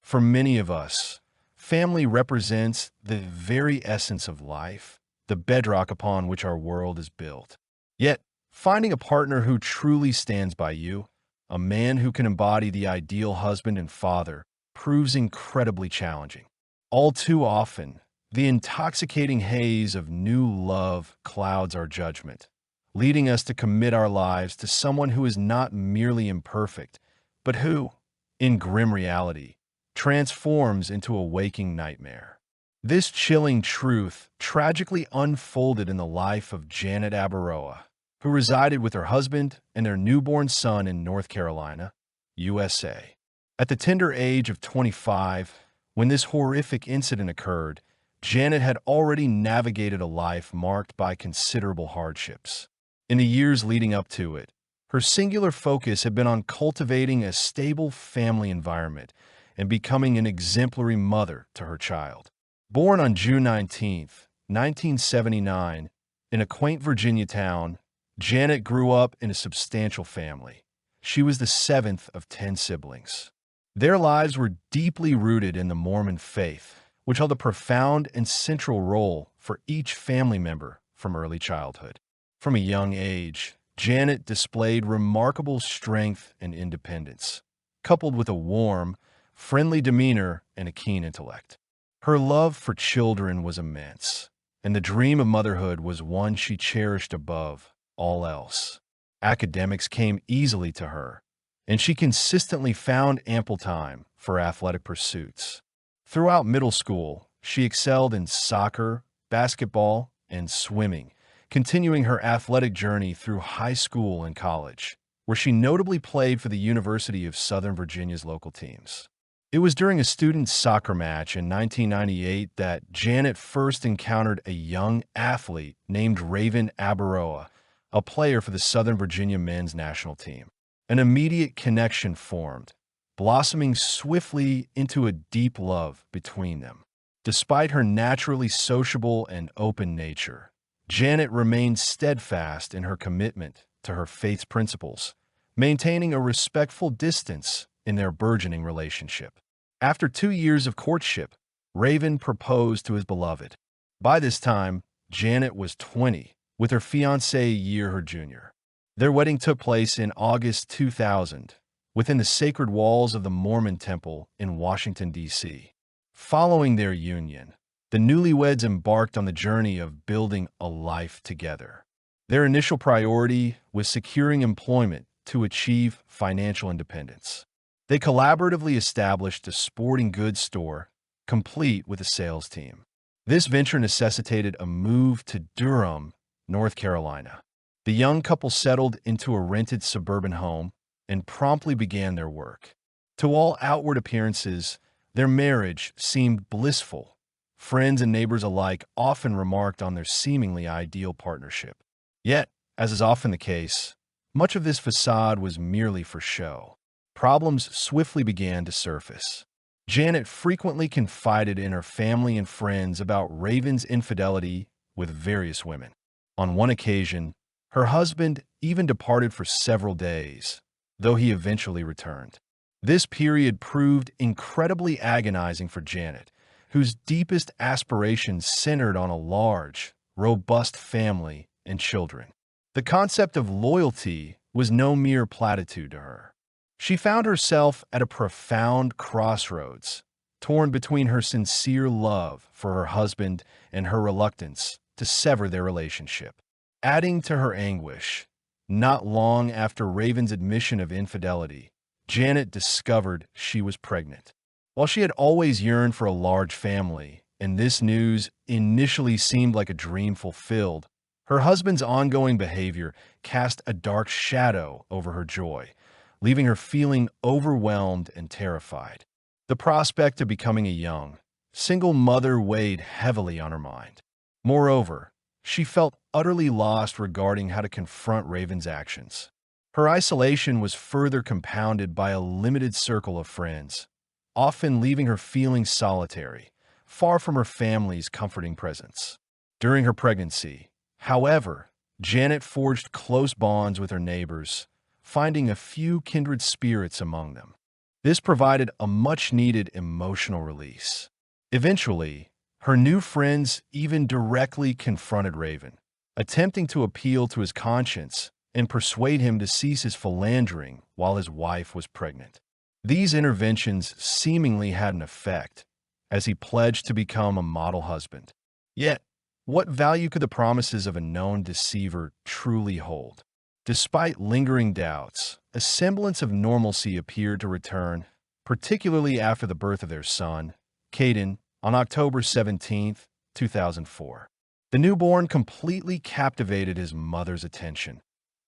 For many of us, family represents the very essence of life, the bedrock upon which our world is built. Yet, finding a partner who truly stands by you, a man who can embody the ideal husband and father, proves incredibly challenging. All too often, the intoxicating haze of new love clouds our judgment, leading us to commit our lives to someone who is not merely imperfect, but who, in grim reality, transforms into a waking nightmare. This chilling truth tragically unfolded in the life of Janet Abaroa, who resided with her husband and their newborn son in North Carolina, USA. At the tender age of 25, when this horrific incident occurred, Janet had already navigated a life marked by considerable hardships. In the years leading up to it, her singular focus had been on cultivating a stable family environment and becoming an exemplary mother to her child. Born on June 19, 1979, in a quaint Virginia town, Janet grew up in a substantial family. She was the seventh of 10 siblings. Their lives were deeply rooted in the Mormon faith, which held a profound and central role for each family member from early childhood. From a young age, Janet displayed remarkable strength and independence, coupled with a warm, friendly demeanor and a keen intellect. Her love for children was immense, and the dream of motherhood was one she cherished above all else. Academics came easily to her, and she consistently found ample time for athletic pursuits. Throughout middle school, she excelled in soccer, basketball, and swimming, continuing her athletic journey through high school and college, where she notably played for the University of Southern Virginia's local teams. It was during a student soccer match in 1998 that Janet first encountered a young athlete named Raven Abaroa, a player for the Southern Virginia men's national team. An immediate connection formed, blossoming swiftly into a deep love between them. Despite her naturally sociable and open nature, Janet remained steadfast in her commitment to her faith's principles, maintaining a respectful distance in their burgeoning relationship. After 2 years of courtship, Raven proposed to his beloved. By this time, Janet was 20, with her fiancé a year her junior. Their wedding took place in August 2000, within the sacred walls of the Mormon Temple in Washington, D.C. Following their union, the newlyweds embarked on the journey of building a life together. Their initial priority was securing employment to achieve financial independence. They collaboratively established a sporting goods store, complete with a sales team. This venture necessitated a move to Durham, North Carolina. The young couple settled into a rented suburban home and promptly began their work. To all outward appearances, their marriage seemed blissful. Friends and neighbors alike often remarked on their seemingly ideal partnership. Yet, as is often the case, much of this facade was merely for show. Problems swiftly began to surface. Janet frequently confided in her family and friends about Raven's infidelity with various women. On one occasion, her husband even departed for several days, though he eventually returned. This period proved incredibly agonizing for Janet, whose deepest aspirations centered on a large, robust family and children. The concept of loyalty was no mere platitude to her. She found herself at a profound crossroads, torn between her sincere love for her husband and her reluctance to sever their relationship. Adding to her anguish, not long after Raven's admission of infidelity, Janet discovered she was pregnant. While she had always yearned for a large family, and this news initially seemed like a dream fulfilled, her husband's ongoing behavior cast a dark shadow over her joy, leaving her feeling overwhelmed and terrified. The prospect of becoming a young, single mother weighed heavily on her mind. Moreover, she felt utterly lost regarding how to confront Raven's actions. Her isolation was further compounded by a limited circle of friends, often leaving her feeling solitary, far from her family's comforting presence. During her pregnancy, however, Janet forged close bonds with her neighbors, finding a few kindred spirits among them. This provided a much-needed emotional release. Eventually, her new friends even directly confronted Raven, attempting to appeal to his conscience and persuade him to cease his philandering while his wife was pregnant. These interventions seemingly had an effect, as he pledged to become a model husband. Yet, what value could the promises of a known deceiver truly hold? Despite lingering doubts, a semblance of normalcy appeared to return, particularly after the birth of their son, Caden, on October 17, 2004. The newborn completely captivated his mother's attention,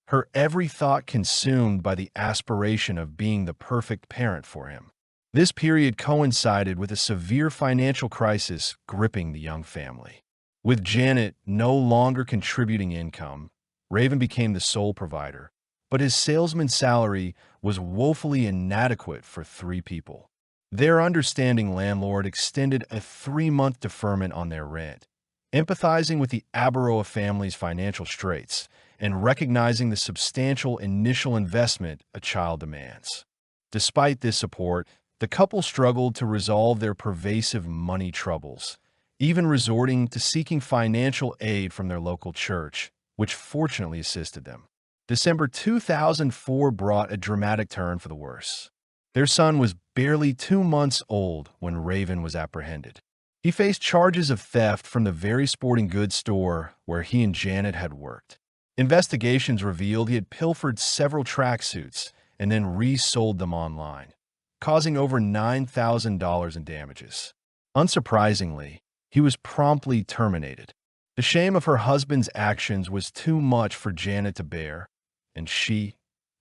her every thought consumed by the aspiration of being the perfect parent for him. This period coincided with a severe financial crisis gripping the young family. With Janet no longer contributing income, Raven became the sole provider, but his salesman's salary was woefully inadequate for 3 people. Their understanding landlord extended a 3-month deferment on their rent, empathizing with the Abaroa family's financial straits and recognizing the substantial initial investment a child demands. Despite this support, the couple struggled to resolve their pervasive money troubles, even resorting to seeking financial aid from their local church, which fortunately assisted them. December 2004 brought a dramatic turn for the worse. Their son was barely 2 months old when Raven was apprehended. He faced charges of theft from the very sporting goods store where he and Janet had worked. Investigations revealed he had pilfered several tracksuits and then resold them online, causing over $9,000 in damages. Unsurprisingly, he was promptly terminated. The shame of her husband's actions was too much for Janet to bear, and she,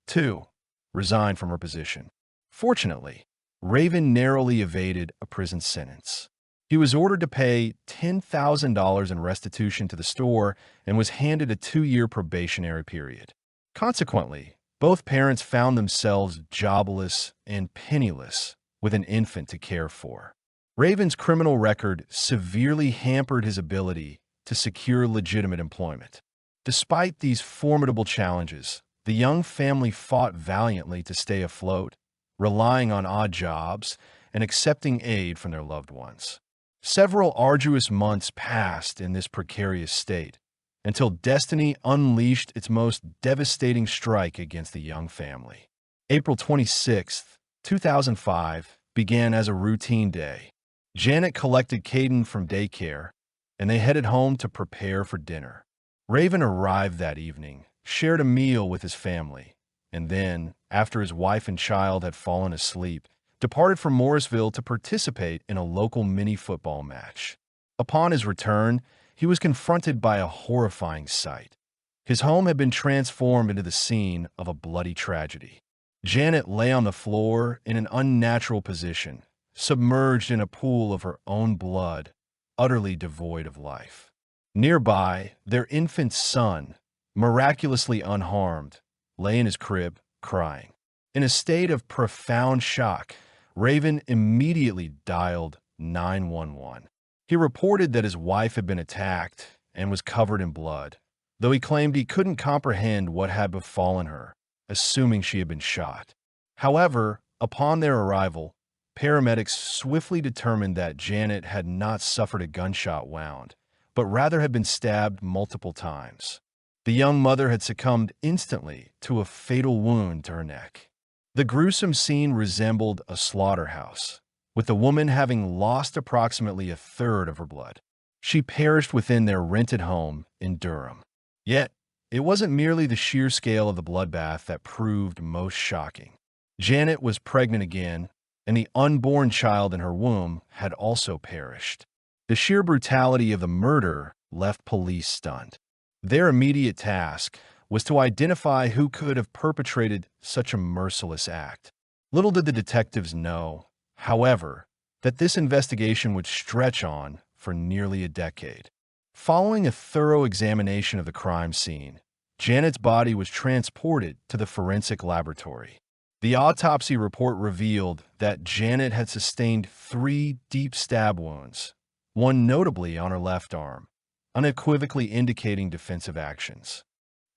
too, resigned from her position. Fortunately, Raven narrowly evaded a prison sentence. He was ordered to pay $10,000 in restitution to the store and was handed a 2-year probationary period. Consequently, both parents found themselves jobless and penniless with an infant to care for. Raven's criminal record severely hampered his ability to secure legitimate employment. Despite these formidable challenges, the young family fought valiantly to stay afloat, relying on odd jobs and accepting aid from their loved ones. Several arduous months passed in this precarious state, until destiny unleashed its most devastating strike against the young family. April 26, 2005, began as a routine day. Janet collected Caden from daycare, and they headed home to prepare for dinner. Raven arrived that evening, shared a meal with his family, and then, after his wife and child had fallen asleep, departed for Morrisville to participate in a local mini-football match. Upon his return, he was confronted by a horrifying sight. His home had been transformed into the scene of a bloody tragedy. Janet lay on the floor in an unnatural position, submerged in a pool of her own blood, utterly devoid of life. Nearby, their infant son, miraculously unharmed, lay in his crib, crying. In a state of profound shock, Raven immediately dialed 911. He reported that his wife had been attacked and was covered in blood, though he claimed he couldn't comprehend what had befallen her, assuming she had been shot. However, upon their arrival, paramedics swiftly determined that Janet had not suffered a gunshot wound, but rather had been stabbed multiple times. The young mother had succumbed instantly to a fatal wound to her neck. The gruesome scene resembled a slaughterhouse, with the woman having lost approximately a third of her blood. She perished within their rented home in Durham. Yet, it wasn't merely the sheer scale of the bloodbath that proved most shocking. Janet was pregnant again, and the unborn child in her womb had also perished. The sheer brutality of the murder left police stunned. Their immediate task was to identify who could have perpetrated such a merciless act. Little did the detectives know, however, that this investigation would stretch on for nearly a decade. Following a thorough examination of the crime scene, Janet's body was transported to the forensic laboratory. The autopsy report revealed that Janet had sustained 3 deep stab wounds, one notably on her left arm, unequivocally indicating defensive actions.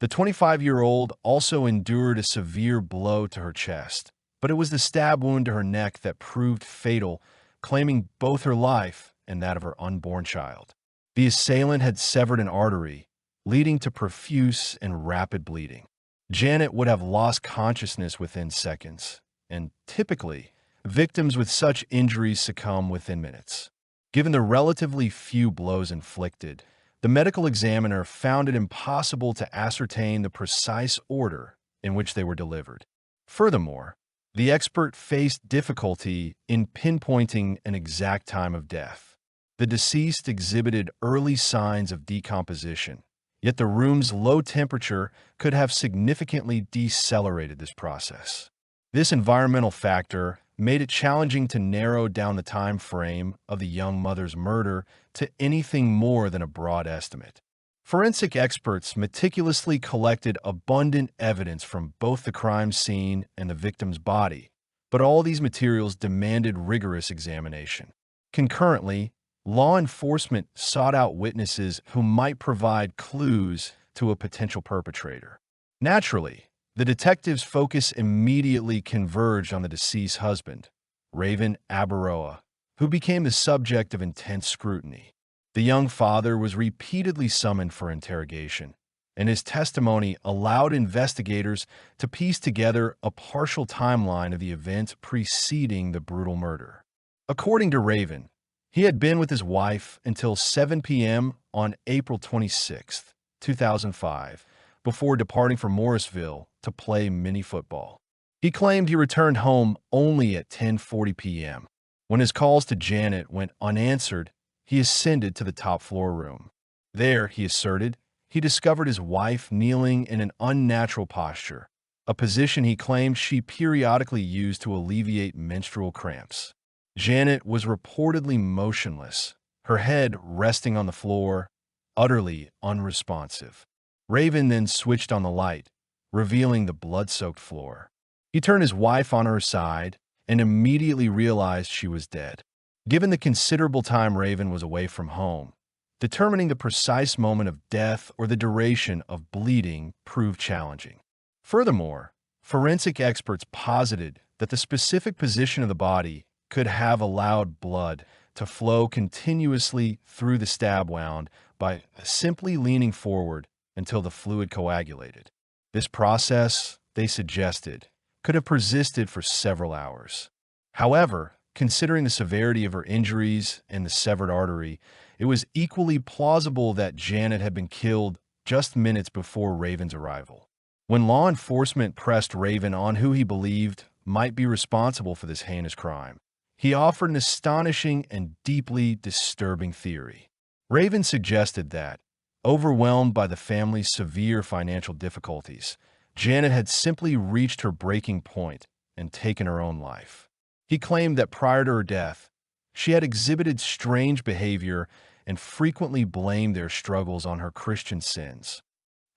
The 25-year-old also endured a severe blow to her chest, But it was the stab wound to her neck that proved fatal, claiming both her life and that of her unborn child. The assailant had severed an artery, leading to profuse and rapid bleeding. Janet would have lost consciousness within seconds, and typically, victims with such injuries succumb within minutes. Given the relatively few blows inflicted, the medical examiner found it impossible to ascertain the precise order in which they were delivered. Furthermore, the expert faced difficulty in pinpointing an exact time of death. The deceased exhibited early signs of decomposition, yet the room's low temperature could have significantly decelerated this process. This environmental factor made it challenging to narrow down the time frame of the young mother's murder to anything more than a broad estimate. Forensic experts meticulously collected abundant evidence from both the crime scene and the victim's body, but all these materials demanded rigorous examination. Concurrently, law enforcement sought out witnesses who might provide clues to a potential perpetrator. Naturally, the detectives' focus immediately converged on the deceased's husband, Raven Abaroa, who became the subject of intense scrutiny. The young father was repeatedly summoned for interrogation, and his testimony allowed investigators to piece together a partial timeline of the events preceding the brutal murder. According to Raven, he had been with his wife until 7 p.m. on April 26, 2005, before departing for Morrisville to play mini football. He claimed he returned home only at 10:40 p.m. When his calls to Janet went unanswered, he ascended to the top floor room. There, he asserted, he discovered his wife kneeling in an unnatural posture, a position he claimed she periodically used to alleviate menstrual cramps. Janet was reportedly motionless, her head resting on the floor, utterly unresponsive. Raven then switched on the light, revealing the blood-soaked floor. He turned his wife on her side and immediately realized she was dead. Given the considerable time Raven was away from home, determining the precise moment of death or the duration of bleeding proved challenging. Furthermore, forensic experts posited that the specific position of the body could have allowed blood to flow continuously through the stab wound by simply leaning forward until the fluid coagulated. This process, they suggested, could have persisted for several hours. However, considering the severity of her injuries and the severed artery, it was equally plausible that Janet had been killed just minutes before Raven's arrival. When law enforcement pressed Raven on who he believed might be responsible for this heinous crime, he offered an astonishing and deeply disturbing theory. Raven suggested that, overwhelmed by the family's severe financial difficulties, Janet had simply reached her breaking point and taken her own life. He claimed that prior to her death, she had exhibited strange behavior and frequently blamed their struggles on her Christian sins.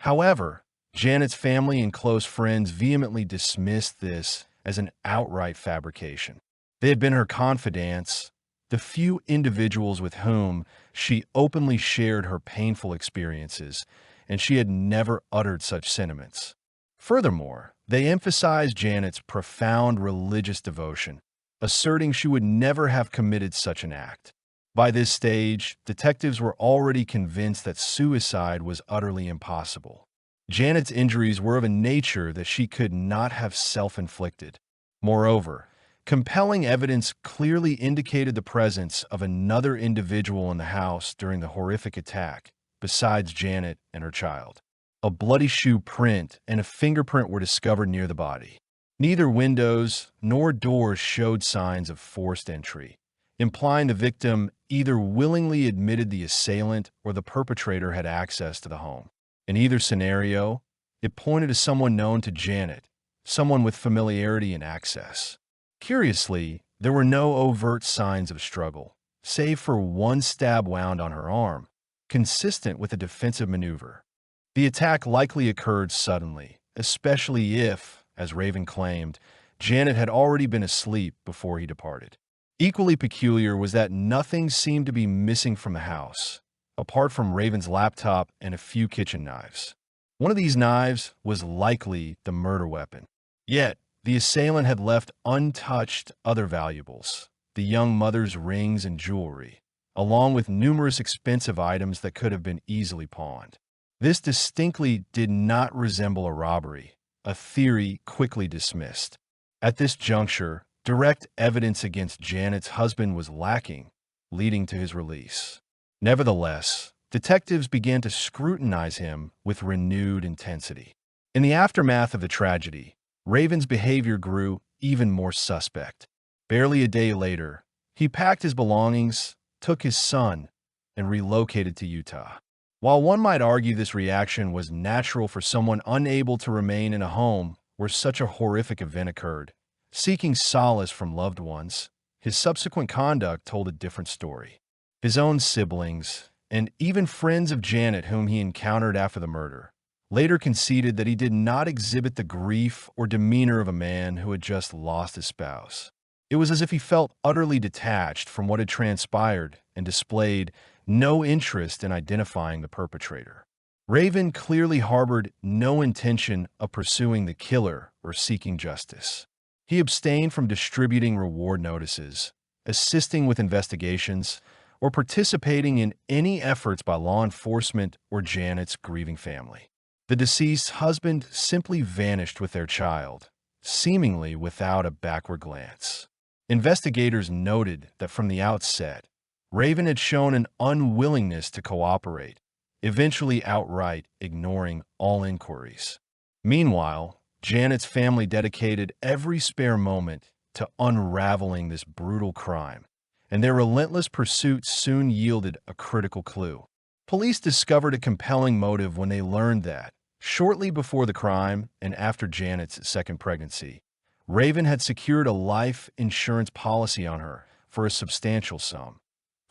However, Janet's family and close friends vehemently dismissed this as an outright fabrication. They had been her confidants, the few individuals with whom she openly shared her painful experiences, and she had never uttered such sentiments. Furthermore, they emphasized Janet's profound religious devotion, asserting she would never have committed such an act. By this stage, detectives were already convinced that suicide was utterly impossible. Janet's injuries were of a nature that she could not have self-inflicted. Moreover, compelling evidence clearly indicated the presence of another individual in the house during the horrific attack, besides Janet and her child. A bloody shoe print and a fingerprint were discovered near the body. Neither windows nor doors showed signs of forced entry, implying the victim either willingly admitted the assailant or the perpetrator had access to the home. In either scenario, it pointed to someone known to Janet, someone with familiarity and access. Curiously, there were no overt signs of struggle, save for one stab wound on her arm, consistent with a defensive maneuver. The attack likely occurred suddenly, especially if, as Raven claimed, Janet had already been asleep before he departed. Equally peculiar was that nothing seemed to be missing from the house, apart from Raven's laptop and a few kitchen knives. One of these knives was likely the murder weapon. Yet, The assailant had left untouched other valuables, the young mother's rings and jewelry, along with numerous expensive items that could have been easily pawned. This distinctly did not resemble a robbery, a theory quickly dismissed. At this juncture, direct evidence against Janet's husband was lacking, leading to his release. Nevertheless, detectives began to scrutinize him with renewed intensity. In the aftermath of the tragedy, Raven's behavior grew even more suspect. Barely a day later, he packed his belongings, took his son, and relocated to Utah. While one might argue this reaction was natural for someone unable to remain in a home where such a horrific event occurred, seeking solace from loved ones, his subsequent conduct told a different story. His own siblings, and even friends of Janet whom he encountered after the murder, later conceded that he did not exhibit the grief or demeanor of a man who had just lost his spouse. It was as if he felt utterly detached from what had transpired and displayed no interest in identifying the perpetrator. Raven clearly harbored no intention of pursuing the killer or seeking justice. He abstained from distributing reward notices, assisting with investigations, or participating in any efforts by law enforcement or Janet's grieving family. The deceased husband simply vanished with their child, seemingly without a backward glance. Investigators noted that from the outset, Raven had shown an unwillingness to cooperate, eventually outright ignoring all inquiries. Meanwhile, Janet's family dedicated every spare moment to unraveling this brutal crime, and their relentless pursuit soon yielded a critical clue. Police discovered a compelling motive when they learned that, shortly before the crime and after Janet's second pregnancy, Raven had secured a life insurance policy on her for a substantial sum,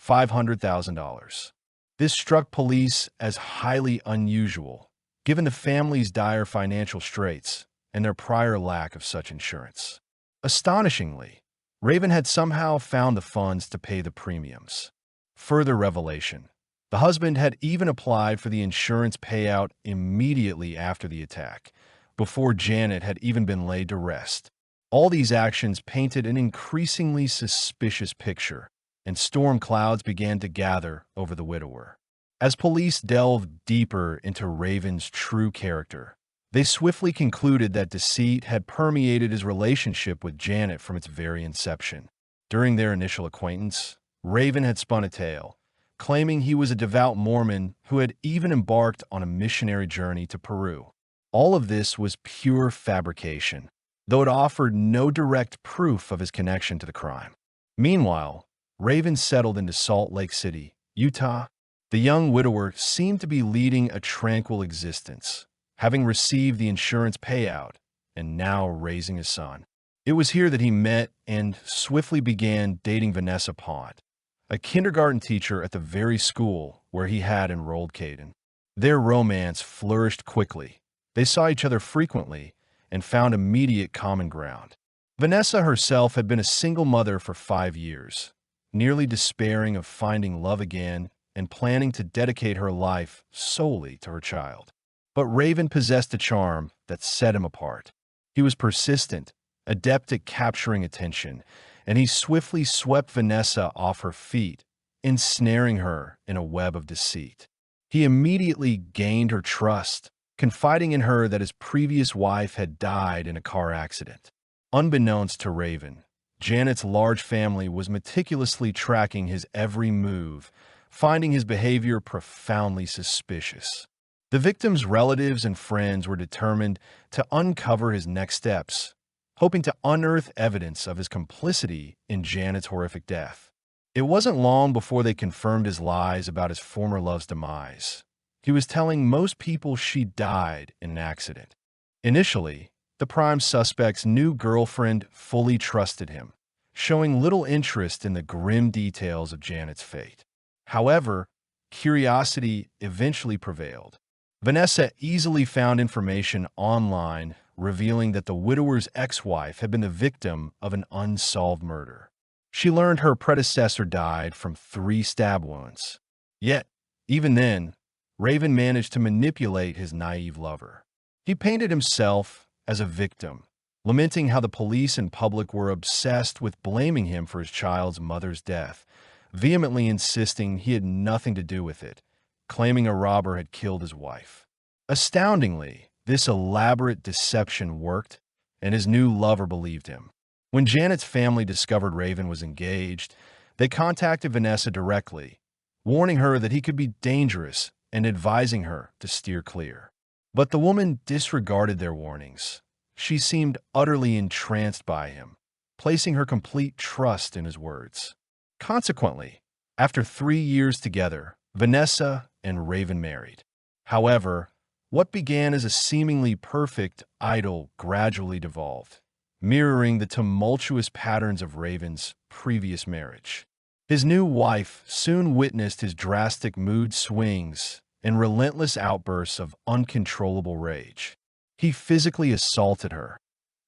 $500,000. This struck police as highly unusual, given the family's dire financial straits and their prior lack of such insurance. Astonishingly, Raven had somehow found the funds to pay the premiums. Further revelation: the husband had even applied for the insurance payout immediately after the attack, before Janet had even been laid to rest. All these actions painted an increasingly suspicious picture, and storm clouds began to gather over the widower. As police delved deeper into Raven's true character, they swiftly concluded that deceit had permeated his relationship with Janet from its very inception. During their initial acquaintance, Raven had spun a tale, claiming he was a devout Mormon who had even embarked on a missionary journey to Peru. All of this was pure fabrication, though it offered no direct proof of his connection to the crime. Meanwhile, Raven settled into Salt Lake City, Utah. The young widower seemed to be leading a tranquil existence, having received the insurance payout and now raising a son. It was here that he met and swiftly began dating Vanessa Pont, a kindergarten teacher at the very school where he had enrolled Caden. Their romance flourished quickly. They saw each other frequently and found immediate common ground. Vanessa herself had been a single mother for 5 years, nearly despairing of finding love again and planning to dedicate her life solely to her child. But Raven possessed a charm that set him apart. He was persistent, adept at capturing attention, and he swiftly swept Vanessa off her feet, ensnaring her in a web of deceit. He immediately gained her trust, confiding in her that his previous wife had died in a car accident. Unbeknownst to Raven, Janet's large family was meticulously tracking his every move, finding his behavior profoundly suspicious. The victim's relatives and friends were determined to uncover his next steps, hoping to unearth evidence of his complicity in Janet's horrific death. It wasn't long before they confirmed his lies about his former love's demise. He was telling most people she died in an accident. Initially, the prime suspect's new girlfriend fully trusted him, showing little interest in the grim details of Janet's fate. However, curiosity eventually prevailed. Vanessa easily found information online revealing that the widower's ex-wife had been the victim of an unsolved murder. She learned her predecessor died from 3 stab wounds. Yet, even then, Raven managed to manipulate his naive lover. He painted himself as a victim, lamenting how the police and public were obsessed with blaming him for his child's mother's death, vehemently insisting he had nothing to do with it, claiming a robber had killed his wife. Astoundingly, this elaborate deception worked, and his new lover believed him. When Janet's family discovered Raven was engaged, they contacted Vanessa directly, warning her that he could be dangerous and advising her to steer clear. But the woman disregarded their warnings. She seemed utterly entranced by him, placing her complete trust in his words. Consequently, after 3 years together, Vanessa and Raven married. However, what began as a seemingly perfect idyll gradually devolved, mirroring the tumultuous patterns of Raven's previous marriage. His new wife soon witnessed his drastic mood swings and relentless outbursts of uncontrollable rage. He physically assaulted her,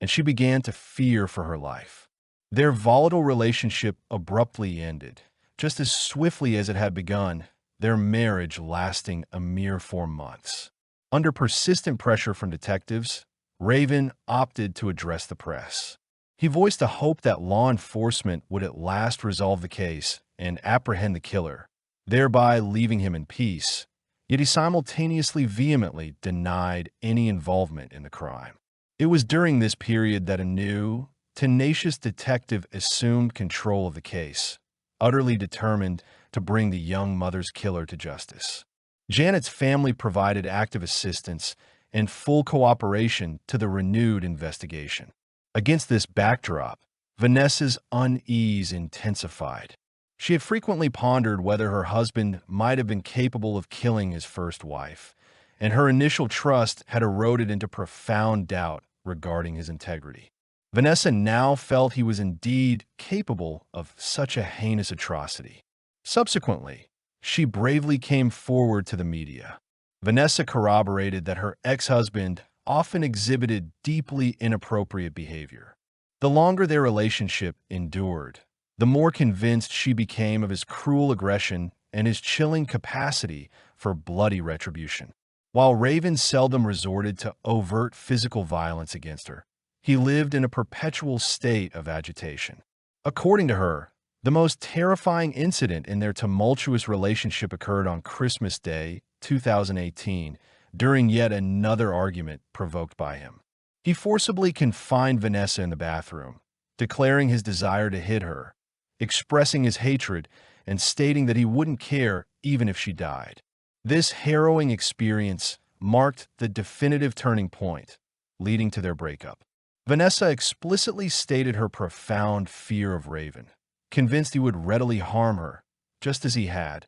and she began to fear for her life. Their volatile relationship abruptly ended, just as swiftly as it had begun, their marriage lasting a mere 4 months. Under persistent pressure from detectives, Raven opted to address the press. He voiced a hope that law enforcement would at last resolve the case and apprehend the killer, thereby leaving him in peace, yet he simultaneously vehemently denied any involvement in the crime. It was during this period that a new, tenacious detective assumed control of the case, utterly determined to bring the young mother's killer to justice. Janet's family provided active assistance and full cooperation to the renewed investigation. Against this backdrop, Vanessa's unease intensified. She had frequently pondered whether her husband might have been capable of killing his first wife, and her initial trust had eroded into profound doubt regarding his integrity. Vanessa now felt he was indeed capable of such a heinous atrocity. Subsequently, she bravely came forward to the media. Vanessa corroborated that her ex-husband often exhibited deeply inappropriate behavior. The longer their relationship endured, the more convinced she became of his cruel aggression and his chilling capacity for bloody retribution. While Raven seldom resorted to overt physical violence against her, he lived in a perpetual state of agitation. According to her, the most terrifying incident in their tumultuous relationship occurred on Christmas Day, 2018, during yet another argument provoked by him. He forcibly confined Vanessa in the bathroom, declaring his desire to hit her, expressing his hatred, and stating that he wouldn't care even if she died. This harrowing experience marked the definitive turning point, leading to their breakup. Vanessa explicitly stated her profound fear of Raven, convinced he would readily harm her, just as he had,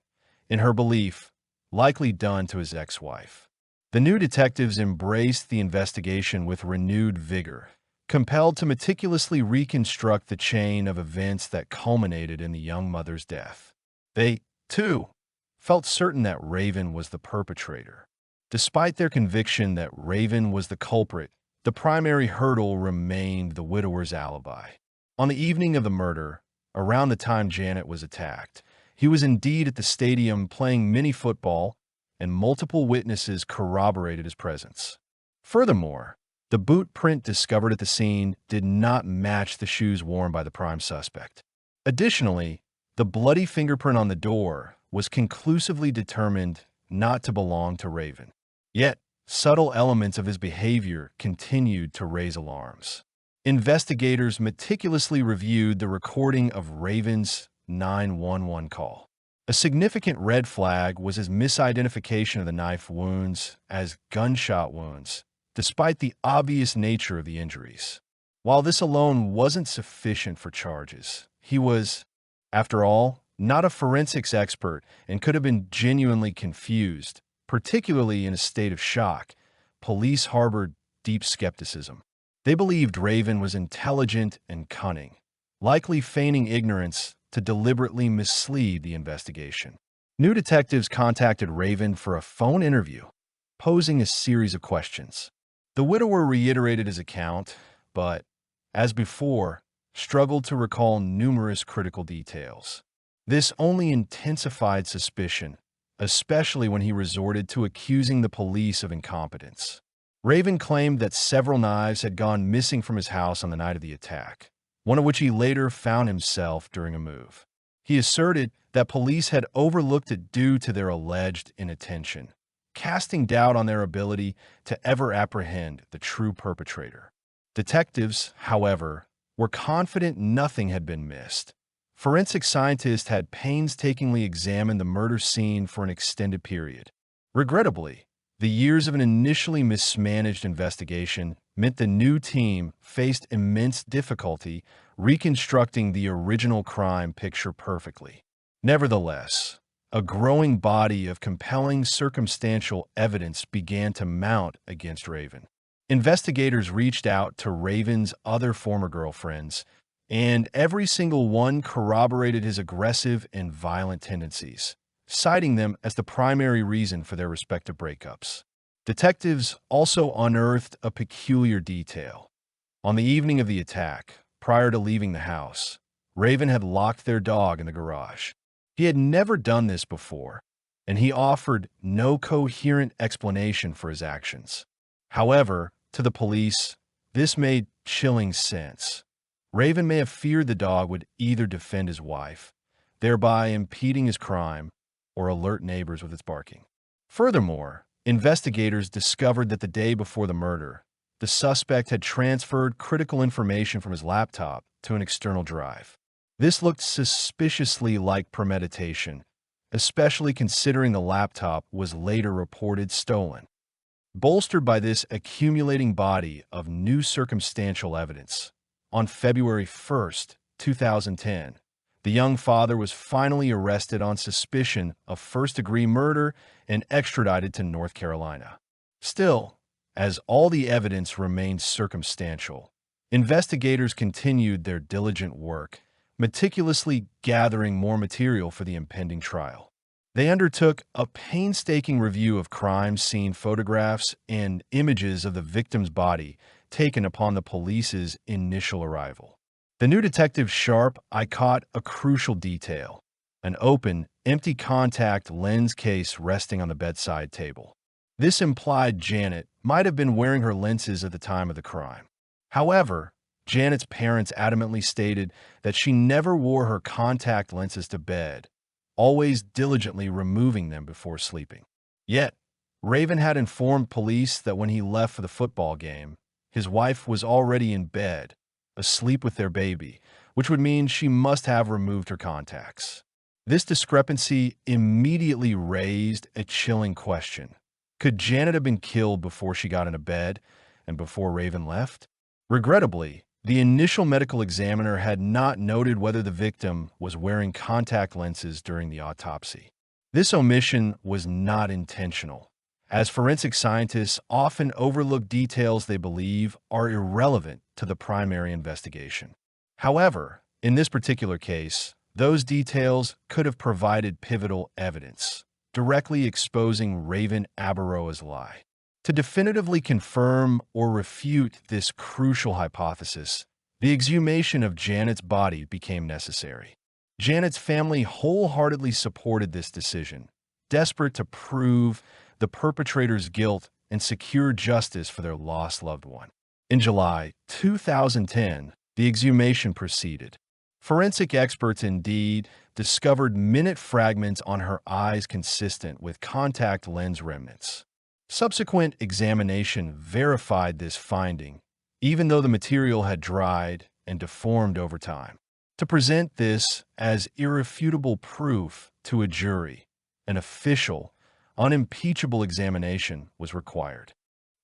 in her belief, likely done to his ex-wife. The new detectives embraced the investigation with renewed vigor, compelled to meticulously reconstruct the chain of events that culminated in the young mother's death. They, too, felt certain that Raven was the perpetrator. Despite their conviction that Raven was the culprit, the primary hurdle remained the widower's alibi. On the evening of the murder, around the time Janet was attacked, he was indeed at the stadium playing mini-football, and multiple witnesses corroborated his presence. Furthermore, the boot print discovered at the scene did not match the shoes worn by the prime suspect. Additionally, the bloody fingerprint on the door was conclusively determined not to belong to Raven. Yet, subtle elements of his behavior continued to raise alarms. Investigators meticulously reviewed the recording of Raven's 911 call. A significant red flag was his misidentification of the knife wounds as gunshot wounds, despite the obvious nature of the injuries. While this alone wasn't sufficient for charges, he was, after all, not a forensics expert and could have been genuinely confused, particularly in a state of shock. Police harbored deep skepticism. They believed Raven was intelligent and cunning, likely feigning ignorance to deliberately mislead the investigation. New detectives contacted Raven for a phone interview, posing a series of questions. The widower reiterated his account, but, as before, struggled to recall numerous critical details. This only intensified suspicion, especially when he resorted to accusing the police of incompetence. Raven claimed that several knives had gone missing from his house on the night of the attack, one of which he later found himself during a move. He asserted that police had overlooked it due to their alleged inattention, casting doubt on their ability to ever apprehend the true perpetrator. Detectives, however, were confident nothing had been missed. Forensic scientists had painstakingly examined the murder scene for an extended period. Regrettably, the years of an initially mismanaged investigation meant the new team faced immense difficulty reconstructing the original crime picture perfectly. Nevertheless, a growing body of compelling circumstantial evidence began to mount against Raven. Investigators reached out to Raven's other former girlfriends, and every single one corroborated his aggressive and violent tendencies, citing them as the primary reason for their respective breakups. Detectives also unearthed a peculiar detail. On the evening of the attack, prior to leaving the house, Raven had locked their dog in the garage. He had never done this before, and he offered no coherent explanation for his actions. However, to the police, this made chilling sense. Raven may have feared the dog would either defend his wife, thereby impeding his crime, or alert neighbors with its barking. Furthermore, investigators discovered that the day before the murder, the suspect had transferred critical information from his laptop to an external drive. This looked suspiciously like premeditation, especially considering the laptop was later reported stolen. Bolstered by this accumulating body of new circumstantial evidence, on February 1st, 2010, the young father was finally arrested on suspicion of first-degree murder and extradited to North Carolina. Still, as all the evidence remained circumstantial, investigators continued their diligent work, meticulously gathering more material for the impending trial. They undertook a painstaking review of crime scene photographs and images of the victim's body taken upon the police's initial arrival. The new detective's sharp eye caught a crucial detail: an open, empty contact lens case resting on the bedside table. This implied Janet might have been wearing her lenses at the time of the crime. However, Janet's parents adamantly stated that she never wore her contact lenses to bed, always diligently removing them before sleeping. Yet, Raven had informed police that when he left for the football game, his wife was already in bed, asleep with their baby, which would mean she must have removed her contacts. This discrepancy immediately raised a chilling question. Could Janet have been killed before she got into bed and before Raven left? Regrettably, the initial medical examiner had not noted whether the victim was wearing contact lenses during the autopsy. This omission was not intentional, as forensic scientists often overlook details they believe are irrelevant to the primary investigation. However, in this particular case, those details could have provided pivotal evidence, directly exposing Raven Abaroa's lie. To definitively confirm or refute this crucial hypothesis, the exhumation of Janet's body became necessary. Janet's family wholeheartedly supported this decision, desperate to prove the perpetrator's guilt and secure justice for their lost loved one. In July 2010, the exhumation proceeded. Forensic experts indeed discovered minute fragments on her eyes consistent with contact lens remnants. Subsequent examination verified this finding, even though the material had dried and deformed over time. To present this as irrefutable proof to a jury, an official, unimpeachable examination was required.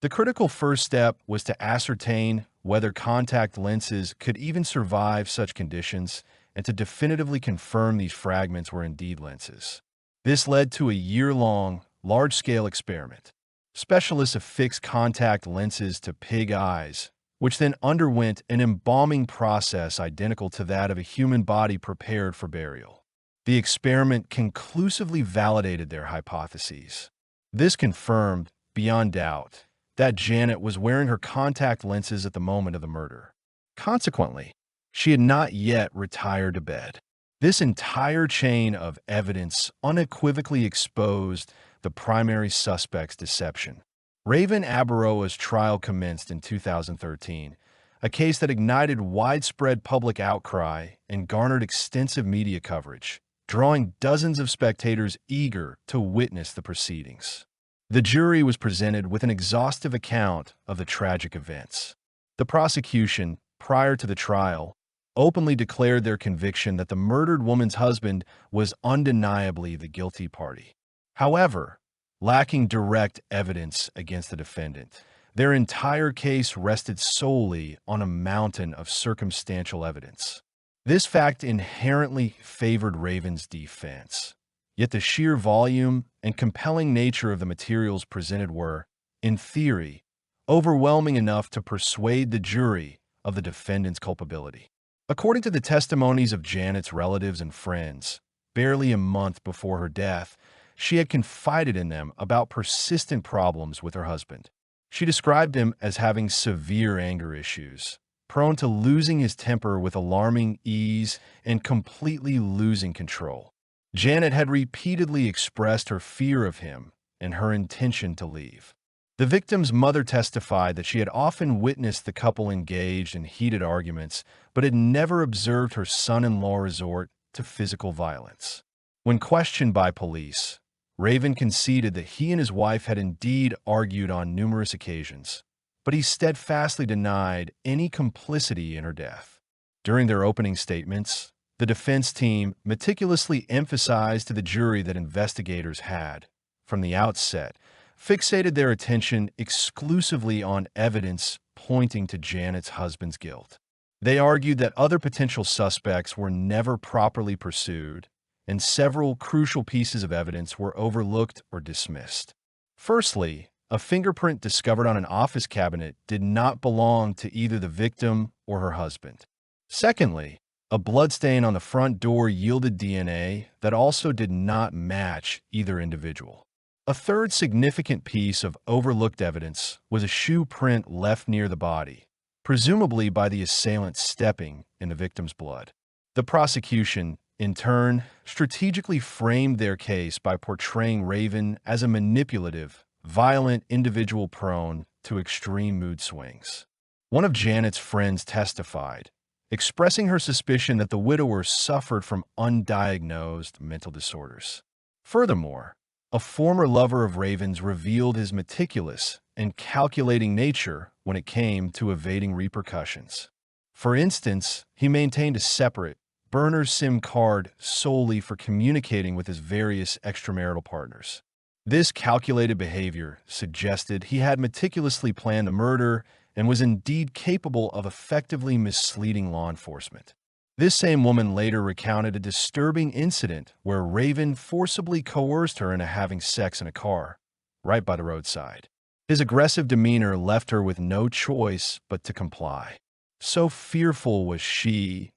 The critical first step was to ascertain whether contact lenses could even survive such conditions and to definitively confirm these fragments were indeed lenses. This led to a year-long, large-scale experiment. Specialists affixed contact lenses to pig eyes, which then underwent an embalming process identical to that of a human body prepared for burial. The experiment conclusively validated their hypotheses. This confirmed, beyond doubt, that Janet was wearing her contact lenses at the moment of the murder. Consequently, she had not yet retired to bed. This entire chain of evidence unequivocally exposed the primary suspect's deception. Raven Abaroa's trial commenced in 2013, a case that ignited widespread public outcry and garnered extensive media coverage, drawing dozens of spectators eager to witness the proceedings. The jury was presented with an exhaustive account of the tragic events. The prosecution, prior to the trial, openly declared their conviction that the murdered woman's husband was undeniably the guilty party. However, lacking direct evidence against the defendant, their entire case rested solely on a mountain of circumstantial evidence. This fact inherently favored Raven's defense. Yet the sheer volume and compelling nature of the materials presented were, in theory, overwhelming enough to persuade the jury of the defendant's culpability. According to the testimonies of Janet's relatives and friends, barely a month before her death, she had confided in them about persistent problems with her husband. She described him as having severe anger issues, prone to losing his temper with alarming ease and completely losing control. Janet had repeatedly expressed her fear of him and her intention to leave. The victim's mother testified that she had often witnessed the couple engaged in heated arguments, but had never observed her son-in-law resort to physical violence. When questioned by police, Raven conceded that he and his wife had indeed argued on numerous occasions, but he steadfastly denied any complicity in her death. During their opening statements, the defense team meticulously emphasized to the jury that investigators had, from the outset, fixated their attention exclusively on evidence pointing to Janet's husband's guilt. They argued that other potential suspects were never properly pursued, and several crucial pieces of evidence were overlooked or dismissed. Firstly, a fingerprint discovered on an office cabinet did not belong to either the victim or her husband. Secondly, a bloodstain on the front door yielded DNA that also did not match either individual. A third significant piece of overlooked evidence was a shoe print left near the body, presumably by the assailant stepping in the victim's blood. The prosecution, in turn, strategically framed their case by portraying Raven as a manipulative, violent individual prone to extreme mood swings. One of Janet's friends testified, expressing her suspicion that the widower suffered from undiagnosed mental disorders. Furthermore, a former lover of Raven's revealed his meticulous and calculating nature when it came to evading repercussions. For instance, he maintained a separate, burner SIM card solely for communicating with his various extramarital partners. This calculated behavior suggested he had meticulously planned the murder and was indeed capable of effectively misleading law enforcement. This same woman later recounted a disturbing incident where Raven forcibly coerced her into having sex in a car, right by the roadside. His aggressive demeanor left her with no choice but to comply. So fearful was she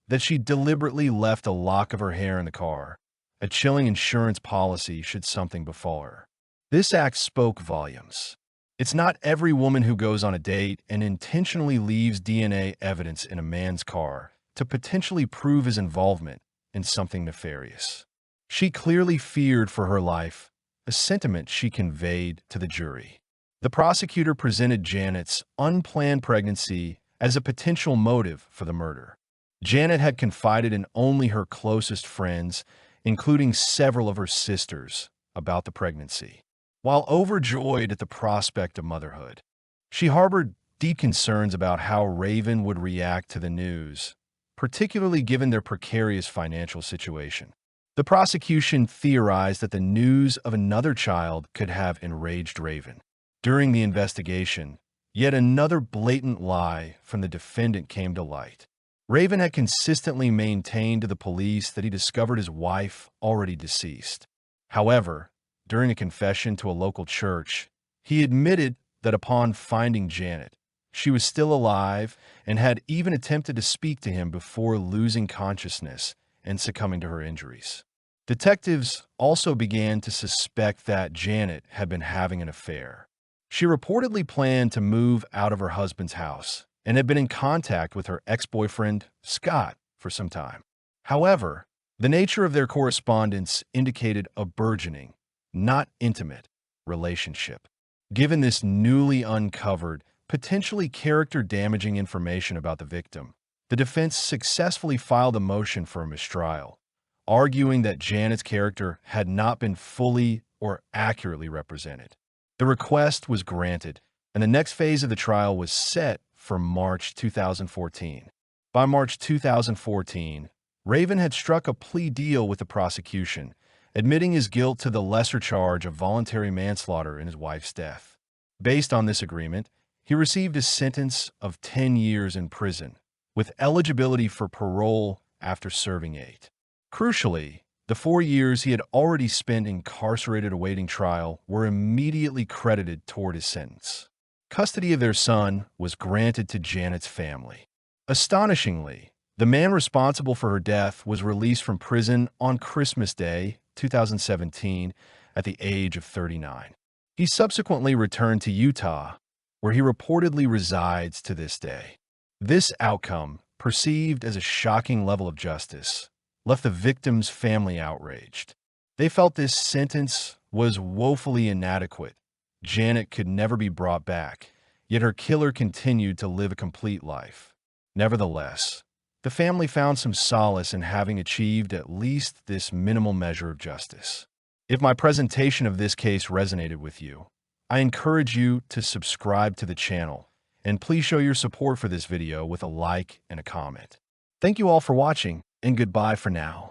that she deliberately left a lock of her hair in the car, a chilling insurance policy should something befall her. This act spoke volumes. It's not every woman who goes on a date and intentionally leaves DNA evidence in a man's car to potentially prove his involvement in something nefarious. She clearly feared for her life, a sentiment she conveyed to the jury. The prosecutor presented Janet's unplanned pregnancy as a potential motive for the murder. Janet had confided in only her closest friends, including several of her sisters, about the pregnancy. While overjoyed at the prospect of motherhood, she harbored deep concerns about how Raven would react to the news, particularly given their precarious financial situation. The prosecution theorized that the news of another child could have enraged Raven. During the investigation, yet another blatant lie from the defendant came to light. Raven had consistently maintained to the police that he discovered his wife already deceased. However, during a confession to a local church, he admitted that upon finding Janet, she was still alive and had even attempted to speak to him before losing consciousness and succumbing to her injuries. Detectives also began to suspect that Janet had been having an affair. She reportedly planned to move out of her husband's house and had been in contact with her ex-boyfriend, Scott, for some time. However, the nature of their correspondence indicated a burgeoning, not intimate, relationship. Given this newly uncovered, potentially character-damaging information about the victim, the defense successfully filed a motion for a mistrial, arguing that Janet's character had not been fully or accurately represented. The request was granted, and the next phase of the trial was set for March 2014. By March 2014, Raven had struck a plea deal with the prosecution, admitting his guilt to the lesser charge of voluntary manslaughter in his wife's death. Based on this agreement, he received a sentence of 10 years in prison, with eligibility for parole after serving 8. Crucially, the 4 years he had already spent incarcerated awaiting trial were immediately credited toward his sentence. Custody of their son was granted to Janet's family. Astonishingly, the man responsible for her death was released from prison on Christmas Day, 2017, at the age of 39. He subsequently returned to Utah, where he reportedly resides to this day. This outcome, perceived as a shocking level of justice, left the victim's family outraged. They felt this sentence was woefully inadequate. Janet could never be brought back, yet her killer continued to live a complete life. Nevertheless, the family found some solace in having achieved at least this minimal measure of justice. If my presentation of this case resonated with you, I encourage you to subscribe to the channel, and please show your support for this video with a like and a comment. Thank you all for watching, and goodbye for now.